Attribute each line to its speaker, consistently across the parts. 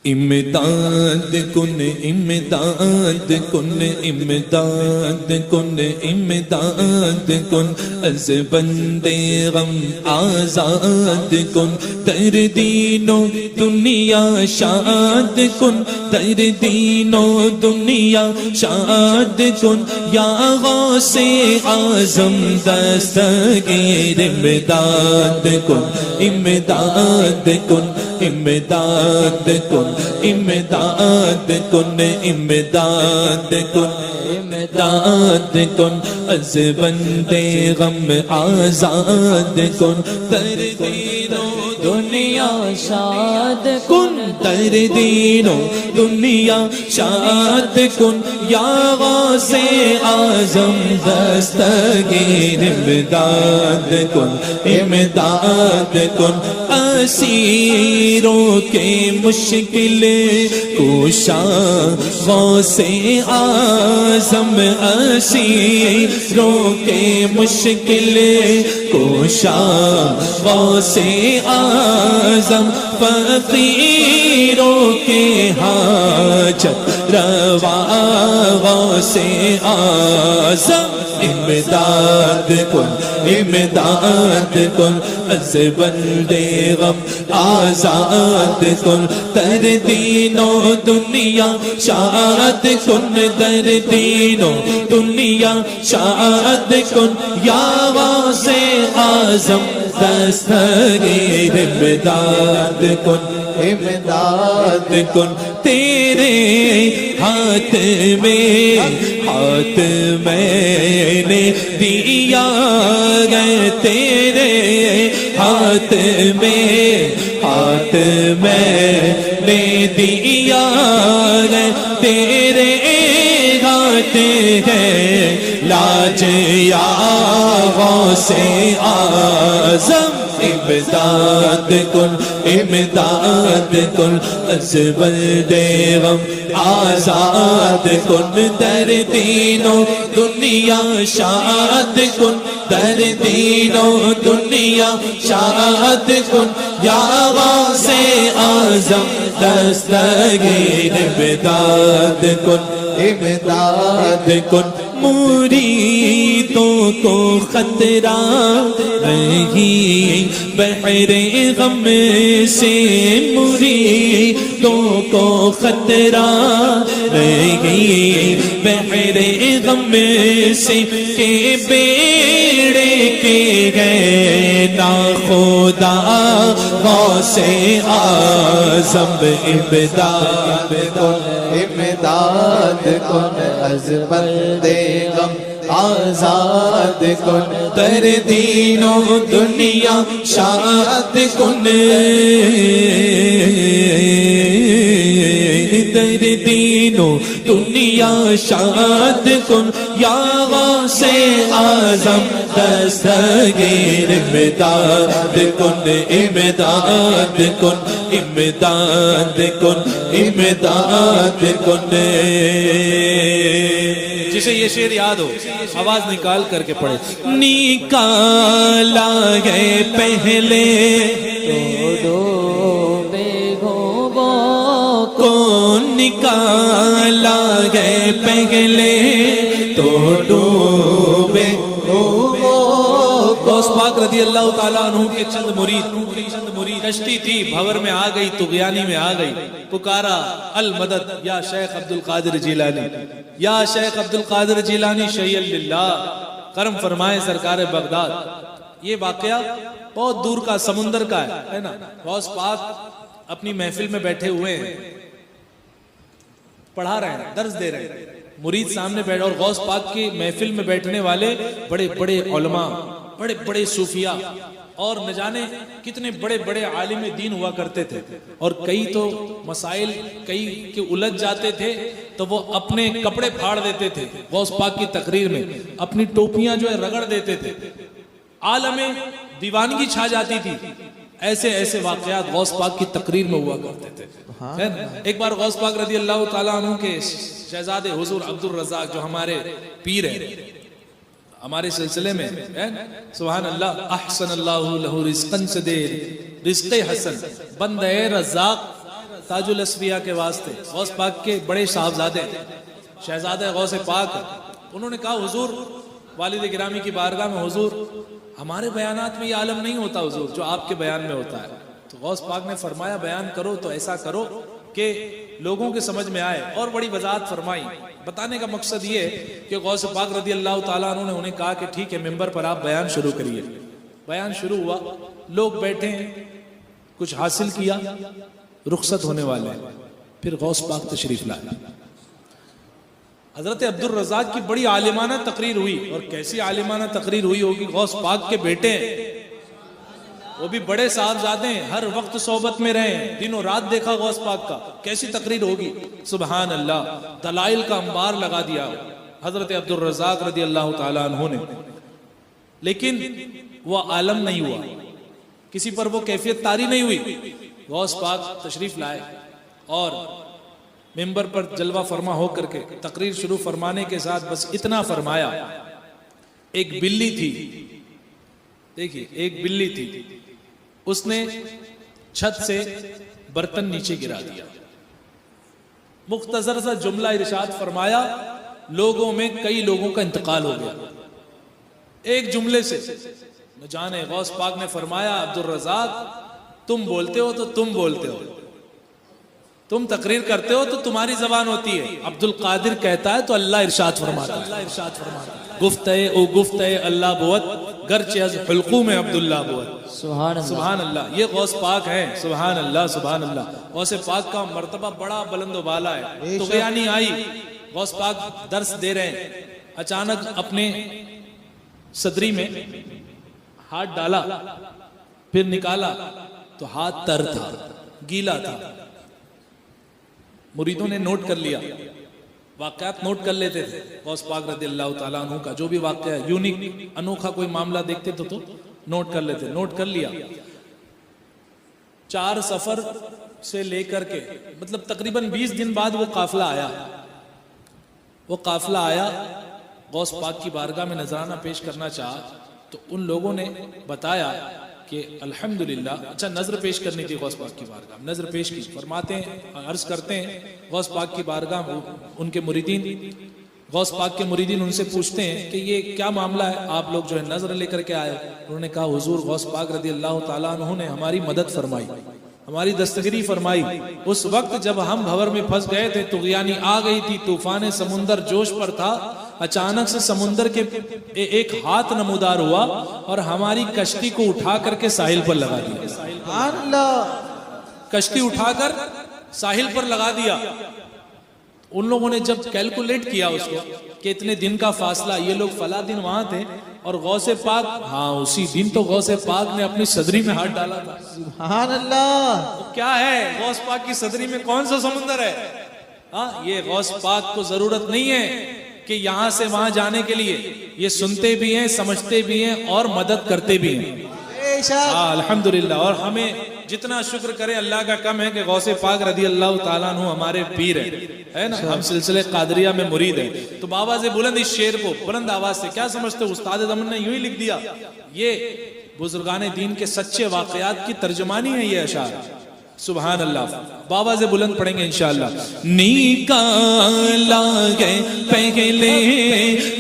Speaker 1: امداد کن امداد کن امداد کن امداد کن از بندے غم آزاد کن در دین و دنیا شاد کن در دین و دنیا شاد کن یا غوث اعظم دستگیر امداد کن امداد کن امداد کن امداد کن امداد کن امداد کن از بندے غم آزاد کن در دین و دنیا شاد کن در دین و دنیا شاد کن یا غوث اعظم دستگیر امداد کن امداد کن اسیروں کے مشکل کوشا غوث اعظم اسیروں کے مشکل کوشا غوث اعظم فقیروں کے حاجت روا غوث اعظم امداد کن امداد کن از بندے غم آزاد کن در دین و دنیا شاد کن در دین و دنیا شاد کن یا غوث اعظم دستگیر امداد کن امداد کن تیرے ہاتھ میں نے دیا گئے تیرے ہاتھ میں نے دیا گئے تیرے ہاتھ ہے لاج یا غوث اعظم امداد کن امداد کن از بندے غم آزاد کن در دین و دنیا شاد کن در دین و دنیا شاد کن یا غوث اعظم دستگیر امداد کن امداد کن مریدوں کو خطرہ نہیں بحر غم سے مریدوں کو خطرہ نہیں بحر غم سے کہ بیڑے کے گئے ناخدا غوث اعظم امداد کن امداد کن از بندے غم آزاد کن در دین و دنیا شاد کن در دین و دنیا شاد کن یا غوث اعظم دستگیر امداد کن امداد کن امداد کن امداد کن
Speaker 2: جسے یہ شعر یاد ہو آواز نکال کر کے پڑھے
Speaker 1: نکالا گئے پہلے
Speaker 3: دو بیگھوں
Speaker 1: کو نکالا گئے پہلے تو ڈوبے
Speaker 2: غوث پاک رضی اللہ تعالیٰ عنہ کے چند مرید کشتی تھی بھور میں آ گئی طغیانی میں آ گئی پکارا المدد یا شیخ عبد القادر جیلانی یا شیخ عبد القادر جیلانی شیع للہ کرم فرمائے سرکار بغداد یہ واقعہ بہت دور کا سمندر کا ہے نا غوث پاک اپنی محفل میں بیٹھے ہوئے ہیں پڑھا رہے ہیں درس دے رہے ہیں مرید سامنے بیٹھے اور غوث پاک کی محفل میں بیٹھنے والے بڑے بڑے علماء بڑے بڑے صوفیاء اور نہ جانے کتنے بڑے بڑے عالم دین ہوا کرتے تھے اور کئی تو مسائل کئی کے الجھ جاتے تھے تو وہ اپنے کپڑے پھاڑ دیتے تھے غوث پاک کی تقریر میں اپنی ٹوپیاں جو ہے رگڑ دیتے تھے عالم دیوانگی چھا جاتی تھی ایسے ایسے واقعات غوث پاک کی تقریر میں ہوا کرتے تھے ایک بار غوث پاک رضی اللہ تعالیٰ عنہ کے شہزادے حضور عبد الرزاق جو ہمارے پیر ہیں ہمارے سلسلے میں سبحان اللہ احسن اللہ لہو رزقن سے دے رزق حسن بندہ رزاق تاج الاسفیاء کے واسطے غوث پاک کے بڑے صاحبزادے شہزادہ غوث پاک، انہوں نے کہا حضور والد گرامی کی بارگاہ میں، حضور ہمارے بیانات میں یہ عالم نہیں ہوتا حضور جو آپ کے بیان میں ہوتا ہے. تو غوث پاک نے فرمایا بیان کرو تو ایسا کرو کہ لوگوں کے سمجھ میں آئے، اور بڑی وضاحت فرمائی. بتانے کا مقصد یہ ہے کہ غوث پاک رضی اللہ تعالیٰ عنہ نے انہیں کہا کہ ٹھیک ہے ممبر پر آپ بیان شروع کریے. بیان شروع ہوا، لوگ بیٹھے ہیں، کچھ حاصل کیا، رخصت ہونے والے ہیں. پھر غوث پاک تشریف لائے. حضرت عبد الرزاق کی بڑی عالمانہ تقریر ہوئی، اور کیسی عالمانہ تقریر ہوئی ہوگی. غوث پاک کے بیٹے ہیں، وہ بھی بڑے صاحبزادے ہیں، ہر وقت صحبت میں رہے ہیں، دن و رات دیکھا غوث پاک کا، کیسی تقریر ہوگی. سبحان اللہ، دلائل کا انبار لگا دیا حضرت عبد الرزاق رضی اللہ تعالیٰ عنہ نے. لیکن وہ عالم نہیں ہوا، کسی پر وہ کیفیت طاری نہیں ہوئی. غوث پاک تشریف لائے اور ممبر پر جلوہ فرما ہو کر کے تقریر شروع فرمانے کے ساتھ بس اتنا فرمایا. ایک بلی تھی، دیکھیے ایک بلی تھی، اس نے چھت سے برتن نیچے گرا دیا. مختصر سا جملہ ارشاد فرمایا، لوگوں میں کئی لوگوں کا انتقال ہو گیا ایک جملے سے. نہ جانے غوث پاک نے فرمایا عبد الرزاق تم بولتے ہو تو تم بولتے ہو، تم تقریر کرتے ہو تو تمہاری زبان ہوتی ہے. عبد القادر کہتا ہے تو اللہ ارشاد فرماتا ہے. گفتے او گفتے اللہ بوت گرچہ از حلقوں میں عبداللہ بوت. سبحان اللہ. یہ غوث پاک ہیں. سبحان اللہ سبحان اللہ. غوث پاک کا مرتبہ بڑا بلند و بالا ہے. تو غیانی آئی، غوث پاک درس دے رہے ہیں، اچانک اپنے صدری میں ہاتھ ڈالا، پھر نکالا تو ہاتھ تر تھا، گیلا تھا. مریدوں نے نوٹ کر لیا، واقعات نوٹ کر لیتے تھے غوث پاک رضی اللہ تعالیٰ عنہ کا. جو بھی واقعہ یونیک انوکھا کوئی معاملہ دیکھتے تو نوٹ کر لیتے. نوٹ کر لیا. 4 سفر سے لے کر کے مطلب تقریباً 20 دن بعد وہ قافلہ آیا. وہ قافلہ آیا، غوث پاک کی بارگاہ میں نذرانہ پیش کرنا چاہا تو ان لوگوں نے بتایا کہ الحمدللہ. اچھا نظر پیش کرنی تھی غوث پاک کی بارگاہ میں، نظر پیش کی. فرماتے ہیں، عرض کرتے ہیں غوث پاک کی بارگاہ ان کے مریدین، غوث پاک کے مریدین ان سے پوچھتے ہیں کہ یہ کیا معاملہ ہے، آپ لوگ جو ہے نظر لے کر کے آئے. انہوں نے کہا حضور غوث پاک رضی اللہ تعالیٰ عنہ نے ہماری مدد فرمائی، ہماری دستگیری فرمائی. اس وقت جب ہم بھور میں پھنس گئے تھے، طغیانی آ گئی تھی، طوفان سمندر جوش پر تھا. اچانک سے سمندر کے ایک ہاتھ نمودار ہوا اور ہماری کشتی کو اٹھا کر کے ساحل پر لگا دیا. کشتی اٹھا کر ساحل پر لگا دیا. ان لوگوں نے جب کیلکولیٹ کیا اس کو کہ اتنے دن کا فاصلہ، یہ لوگ فلاں دن وہاں تھے اور غوث پاک ہاں اسی دن تو غوث پاک نے اپنی صدری میں ہاتھ ڈالا تھا.
Speaker 3: سبحان اللہ.
Speaker 2: کیا ہے غوث پاک کی صدری میں کون سا سمندر ہے؟ ہاں یہ غوث پاک کو ضرورت نہیں ہے کہ یہاں سے وہاں جانے کے لیے، یہ سنتے بھی ہیں، سمجھتے بھی ہیں اور مدد کرتے بھی ہیں. الحمدللہ. اور ہمیں جتنا شکر کریں اللہ کا کم ہے کہ غوث پاک رضی اللہ تعالیٰ عنہ ہمارے پیر ہے نا. ہم سلسلے قادریہ میں مرید ہیں. تو بابا سے بلند اس شعر کو بلند آواز سے کیا سمجھتے ہو؟ استاد زمن نے یوں ہی لکھ دیا. یہ بزرگان دین کے سچے واقعات کی ترجمانی ہے یہ اشعار. سبحان اللہ. بابا سے بلند پڑھیں گے انشاءاللہ.
Speaker 1: نکالا گئے پہلے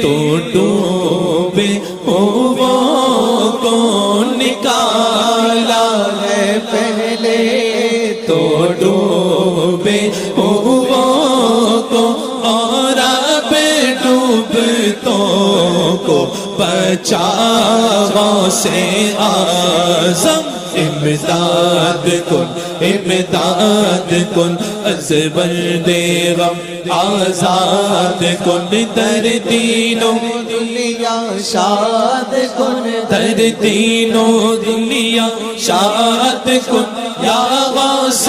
Speaker 1: تو ڈوبے وہ کو، نکالا ہے پہلے تو ڈوبے وہ کو، اور اب ڈوبتوں کو بچا غوث اعظم. امداد کن امداد کن از برد غم آزاد کن، در دینوں
Speaker 3: دنیا شاد کن،
Speaker 1: در دینوں دنیا شاد کن. یا غوث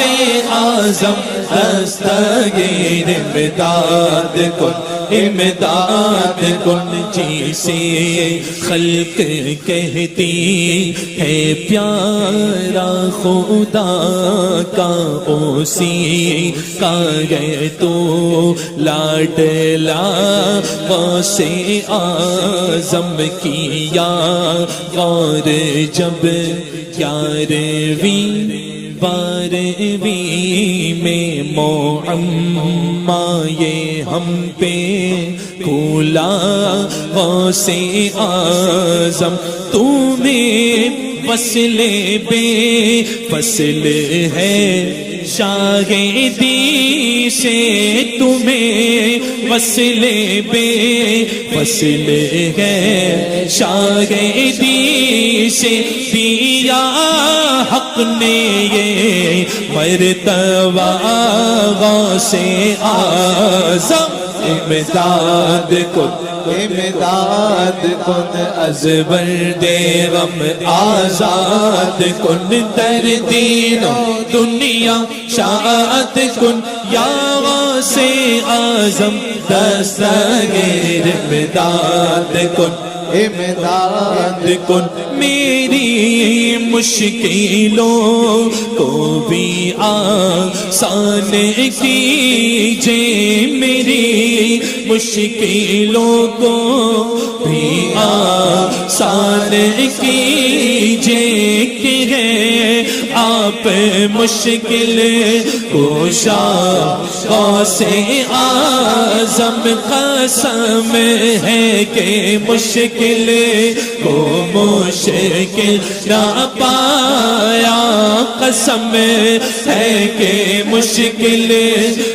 Speaker 1: اعظم دستگیر امداد کن امداد کن. جسے خلق کہتی ہے پیارا خدا کا، اسی کا گئے تو لاڈلا غوث اعظم کیا غور جب 11ویں 12ویں میں معمہ یہ ہم پہ کھولا غوث اعظم تمہیں وصل بے فصل ہے شاہدی سے تمہیں وصل بے فصل ہے شاہدی سے دیا حق نے یہ مرتبہ غوث اعظم امداد کن
Speaker 3: امداد کن
Speaker 1: از برد غم آزاد کن در دین و دنیا شاد کن یا غوث اعظم دستگیر امداد کن
Speaker 3: امداد
Speaker 1: کن میری مشکلوں کو بھی آسان کیجے میری مشکلوں کو بھی آسان کیجے کہ ہے آپ مشکل کوشا غوث اعظم قسم ہے کہ مشکل کو مشکل نہ پایا قسم ہے کہ مشکل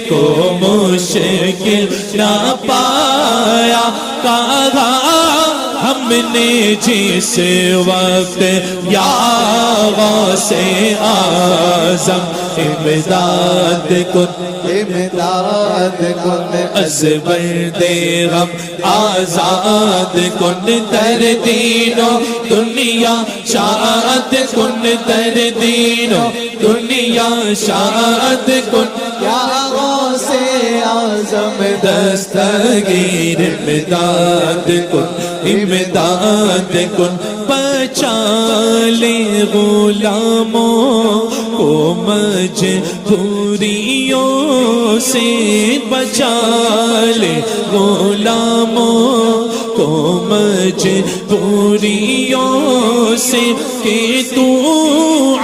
Speaker 1: کو مشکل نہ پایا کہا ہم نے جس وقت یا غوث اعظم امداد کن
Speaker 3: امداد کن
Speaker 1: از برد غم آزاد کن در دین و دنیا شاد کن در دین و دنیا شاد کن
Speaker 3: یا غوث اعظم
Speaker 1: دستگیر امداد کن امداد کن بچا لے غلاموں کو مجبوریوں سے بچا لے غلاموں کو مجبوریوں سے کہ تو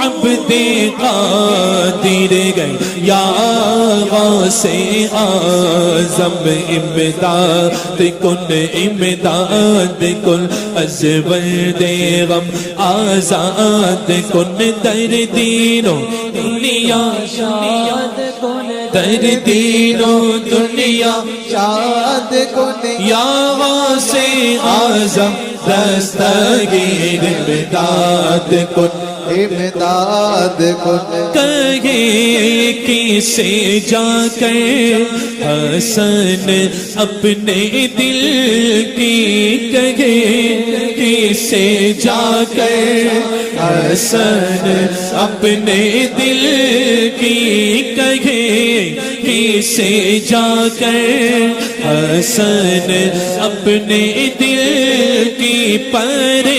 Speaker 1: عبد قادر گئے یا غوث اعظم امداد کن امداد کن از برد غم آزاد کن در دین و دنیا
Speaker 3: شاد کن
Speaker 1: در دین و دنیا
Speaker 3: شاد کن
Speaker 1: یا غوث اعظم دستگیر امداد کن
Speaker 3: امداد کن
Speaker 1: کہے کسے جا کر حسن اپنے دل کی کہے کسے جا کر حسن اپنے دل کی کہے کسے جا کر حسن اپنے دل کی پریشانیوں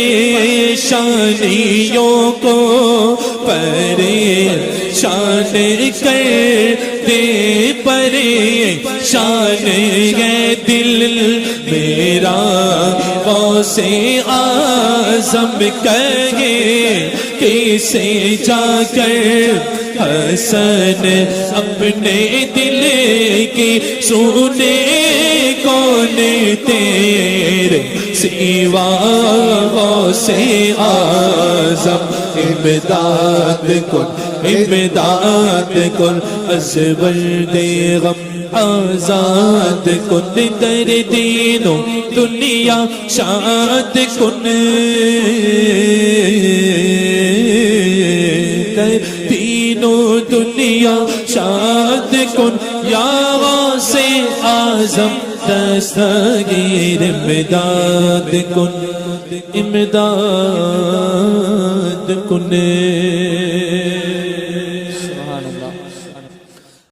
Speaker 1: کو پریشان کر دے پریشان ہے دل میرا غوث اعظم کہے کسے جا کر حسن اپنے دل کی سنے کون تیرے سوا غوث اعظم امداد کن امداد کن از برد غم آزاد کن در دین و دنیا شاد کن دین و دنیا شاد کن یا غوث اعظم دستگیر امداد کن امداد کن